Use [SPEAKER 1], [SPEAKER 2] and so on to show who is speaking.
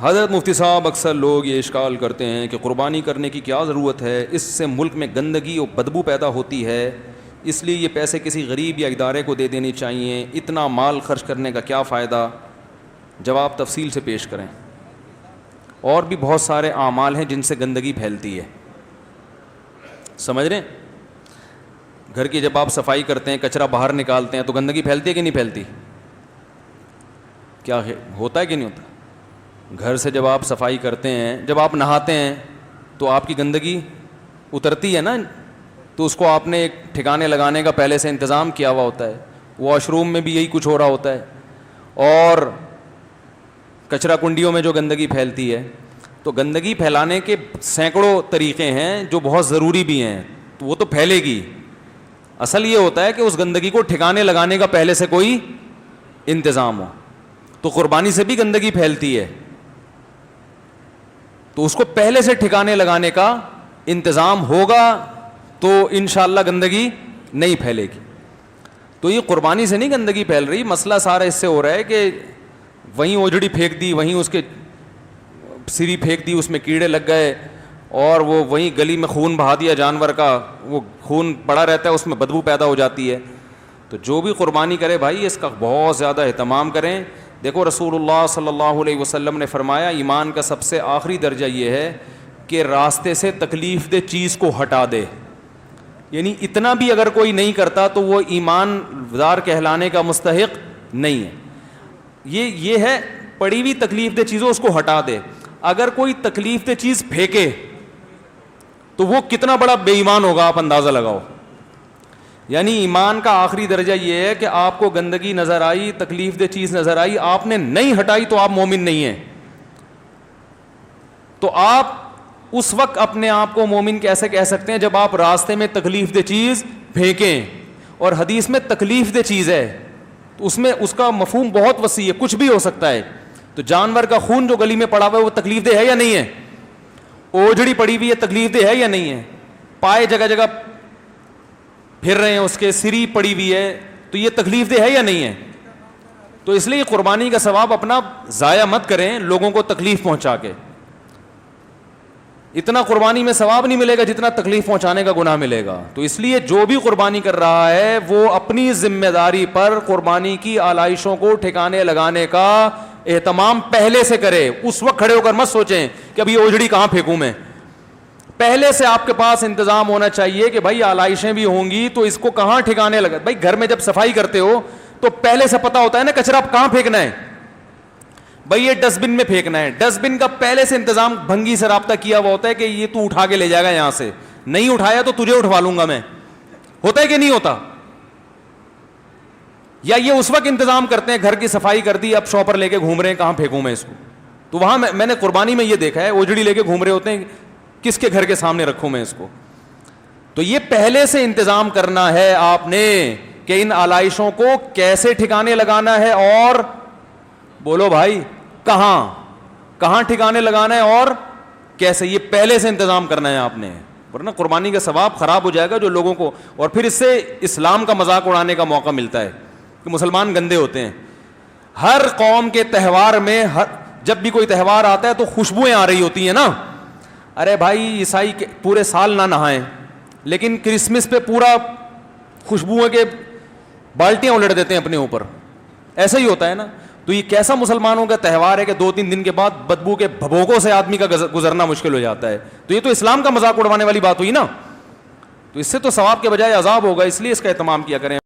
[SPEAKER 1] حضرت مفتی صاحب اکثر لوگ یہ اشکال کرتے ہیں کہ قربانی کرنے کی کیا ضرورت ہے، اس سے ملک میں گندگی اور بدبو پیدا ہوتی ہے، اس لیے یہ پیسے کسی غریب یا ادارے کو دے دینے چاہیے، اتنا مال خرچ کرنے کا کیا فائدہ؟ جواب تفصیل سے پیش کریں۔ اور بھی بہت سارے اعمال ہیں جن سے گندگی پھیلتی ہے، سمجھ رہے ہیں؟ گھر کی جب آپ صفائی کرتے ہیں، کچرا باہر نکالتے ہیں تو گندگی پھیلتی ہے کہ نہیں پھیلتی؟ کیا ہوتا ہے کہ نہیں ہوتا؟ گھر سے جب آپ صفائی کرتے ہیں، جب آپ نہاتے ہیں تو آپ کی گندگی اترتی ہے نا، تو اس کو آپ نے ایک ٹھکانے لگانے کا پہلے سے انتظام کیا ہوا ہوتا ہے۔ واش روم میں بھی یہی کچھ ہو رہا ہوتا ہے، اور کچرا کنڈیوں میں جو گندگی پھیلتی ہے، تو گندگی پھیلانے کے سینکڑوں طریقے ہیں جو بہت ضروری بھی ہیں، تو وہ تو پھیلے گی۔ اصل یہ ہوتا ہے کہ اس گندگی کو ٹھکانے لگانے کا پہلے سے کوئی انتظام ہو۔ تو قربانی سے بھی گندگی پھیلتی ہے، تو اس کو پہلے سے ٹھکانے لگانے کا انتظام ہوگا تو انشاءاللہ گندگی نہیں پھیلے گی۔ تو یہ قربانی سے نہیں گندگی پھیل رہی، مسئلہ سارا اس سے ہو رہا ہے کہ وہیں اوجڑی پھینک دی، وہیں اس کے سری پھینک دی، اس میں کیڑے لگ گئے، اور وہ وہیں گلی میں خون بہا دیا جانور کا، وہ خون پڑا رہتا ہے، اس میں بدبو پیدا ہو جاتی ہے۔ تو جو بھی قربانی کرے بھائی اس کا بہت زیادہ اہتمام کریں۔ دیکھو رسول اللہ صلی اللہ علیہ وسلم نے فرمایا ایمان کا سب سے آخری درجہ یہ ہے کہ راستے سے تکلیف دہ چیز کو ہٹا دے، یعنی اتنا بھی اگر کوئی نہیں کرتا تو وہ ایمان دار کہلانے کا مستحق نہیں ہے۔ یہ ہے پڑی ہوئی تکلیف دہ چیزوں اس کو ہٹا دے۔ اگر کوئی تکلیف دہ چیز پھینکے تو وہ کتنا بڑا بے ایمان ہوگا، آپ اندازہ لگاؤ۔ یعنی ایمان کا آخری درجہ یہ ہے کہ آپ کو گندگی نظر آئی، تکلیف دہ چیز نظر آئی، آپ نے نہیں ہٹائی تو آپ مومن نہیں ہیں۔ تو آپ اس وقت اپنے آپ کو مومن کیسے کہہ سکتے ہیں جب آپ راستے میں تکلیف دہ چیز پھینکیں؟ اور حدیث میں تکلیف دہ چیز ہے تو اس میں اس کا مفہوم بہت وسیع ہے، کچھ بھی ہو سکتا ہے۔ تو جانور کا خون جو گلی میں پڑا ہوا ہے وہ تکلیف دہ ہے یا نہیں ہے؟ اوجڑی پڑی ہوئی ہے تکلیف دہ ہے یا نہیں ہے؟ پائے جگہ جگہ پھر رہے ہیں، اس کے سری پڑی ہوئی ہے، تو یہ تکلیف دہ ہے یا نہیں ہے؟ تو اس لیے قربانی کا ثواب اپنا ضائع مت کریں لوگوں کو تکلیف پہنچا کے۔ اتنا قربانی میں ثواب نہیں ملے گا جتنا تکلیف پہنچانے کا گناہ ملے گا۔ تو اس لیے جو بھی قربانی کر رہا ہے وہ اپنی ذمہ داری پر قربانی کی آلائشوں کو ٹھکانے لگانے کا اہتمام پہلے سے کرے۔ اس وقت کھڑے ہو کر مت سوچیں کہ اب یہ اوجڑی کہاں پھینکوں میں۔ پہلے سے آپ کے پاس انتظام ہونا چاہیے کہ بھائی آلائشیں بھی ہوں گی تو اس کو کہاں ٹھکانے لگا۔ بھائی گھر میں جب صفائی کرتے ہو تو پہلے سے پتا ہوتا ہے نا کچرا کہاں پھینکنا ہے، بھائی یہ ڈسٹ بن میں پھینکنا ہے۔ ڈسٹ بن کا پہلے سے انتظام بھنگی سے رابطہ کیا ہوا ہوتا ہے کہ یہ تو اٹھا کے لے جائے گا، یہاں سے نہیں اٹھایا تو تجھے اٹھوا لوں گا میں۔ ہوتا ہے کہ نہیں ہوتا؟ یا یہ اس وقت انتظام کرتے ہیں گھر کی صفائی کر دی، اب شاپر لے کے گھوم رہے ہیں کہاں پھینکوں میں اس کو۔ تو وہاں میں نے قربانی میں یہ دیکھا ہے اوجڑی لے کے گھوم رہے ہوتے ہیں، کس کے گھر کے سامنے رکھوں میں اس کو۔ تو یہ پہلے سے انتظام کرنا ہے آپ نے کہ ان آلائشوں کو کیسے ٹھکانے لگانا ہے، اور بولو بھائی کہاں ٹھکانے لگانا ہے اور کیسے، یہ پہلے سے انتظام کرنا ہے آپ نے، ورنہ قربانی کا ثواب خراب ہو جائے گا جو لوگوں کو، اور پھر اس سے اسلام کا مذاق اڑانے کا موقع ملتا ہے کہ مسلمان گندے ہوتے ہیں۔ ہر قوم کے تہوار میں جب بھی کوئی تہوار آتا ہے تو خوشبوئیں آ رہی ہوتی ہیں نا۔ ارے بھائی عیسائی پورے سال نہ نہائیں لیکن کرسمس پہ پورا خوشبوؤں کے بالٹیاں الٹ دیتے ہیں اپنے اوپر، ایسا ہی ہوتا ہے نا۔ تو یہ کیسا مسلمانوں کا تہوار ہے کہ 2-3 دن کے بعد بدبو کے بھبوکوں سے آدمی کا گزرنا مشکل ہو جاتا ہے۔ تو یہ تو اسلام کا مذاق اڑوانے والی بات ہوئی نا۔ تو اس سے تو ثواب کے بجائے عذاب ہوگا، اس لیے اس کا اہتمام کیا کریں۔